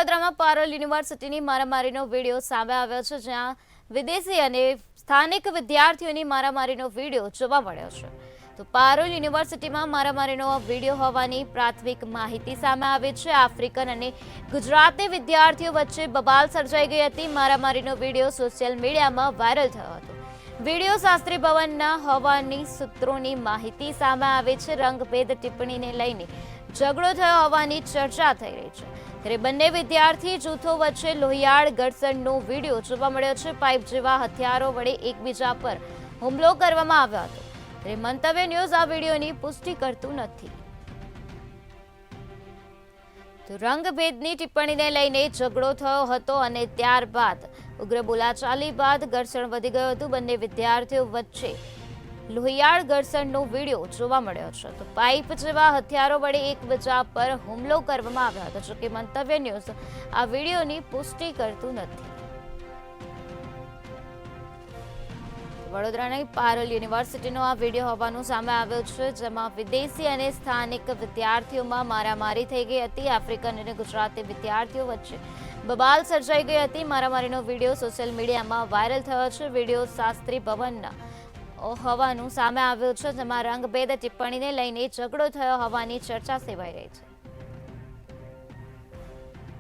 વડોદરામાં પારોલ યુનિવર્સિટીની મારામારીનો વિડીયો સામે આવ્યો છે, જ્યાં વિદેશી અને સ્થાનિક વિદ્યાર્થીઓની મારામારીનો વિડીયો જોવા મળ્યો છે. તો પારોલ યુનિવર્સિટીમાં મારામારીનો વિડીયો હોવાની પ્રાથમિક માહિતી સામે આવી છે. આફ્રિકન અને ગુજરાતી વિદ્યાર્થીઓ વચ્ચે બબાલ સર્જાઈ ગઈ હતી. મારામારીનો વિડીયો સોશિયલ મીડિયામાં વાયરલ થયો હતો. વિડીયો શાસ્ત્રી ભવનના હોવાની સૂત્રોની માહિતી સામે આવી છે. રંગભેદ ટિપ્પણીને લઈને ઝઘડો થયો હોવાની ચર્ચા થઈ રહી છે. ત્યારે બંને વિદ્યાર્થી જૂથો વચ્ચે લોહિયાળ ઘર્ષણનો વિડીયો જોવા મળ્યો છે. પાઇપ જેવા હથિયારો વડે એકબીજા પર હુમલો કરવામાં આવ્યો હતો. ત્યારે મંતવ્ય ન્યૂઝ આ વિડીયોની પુષ્ટિ કરતું નથી. તો રંગભેદની ટિપ્પણીને લઈને ઝઘડો થયો હતો અને ત્યારબાદ ઉગ્ર બોલાચાલી બાદ ઘર્ષણ વધી ગયું હતું. બંને વિદ્યાર્થીઓ વચ્ચે લોહિયાળ ઘર્ષણનો વિડીયો જોવા મળ્યો છે. તો પાઇપ જેવા હથિયારો વડે એકબીજા પર હુમલો કરવામાં આવ્યો હતો. જોકે મંતવ્ય ન્યૂઝ આ વિડીયોની પુષ્ટિ કરતું નથી. વડોદરાની પારોલ યુનિવર્સિટીનો આ વિડીયો હોવાનું સામે આવ્યું છે, જેમાં વિદેશી અને સ્થાનિક વિદ્યાર્થીઓમાં મારામારી થઈ ગઈ હતી. આફ્રિકન અને ગુજરાતી વિદ્યાર્થીઓ વચ્ચે બબાલ સર્જાઈ ગઈ હતી. મારામારીનો વિડીયો સોશિયલ મીડિયામાં વાયરલ થયો છે. વિડીયો શાસ્ત્રી ભવનના હોવાનું સામે આવ્યું છે, જેમાં રંગભેદ ટિપ્પણીને લઈને ઝઘડો થયો હોવાની ચર્ચા સેવાઈ રહી છે.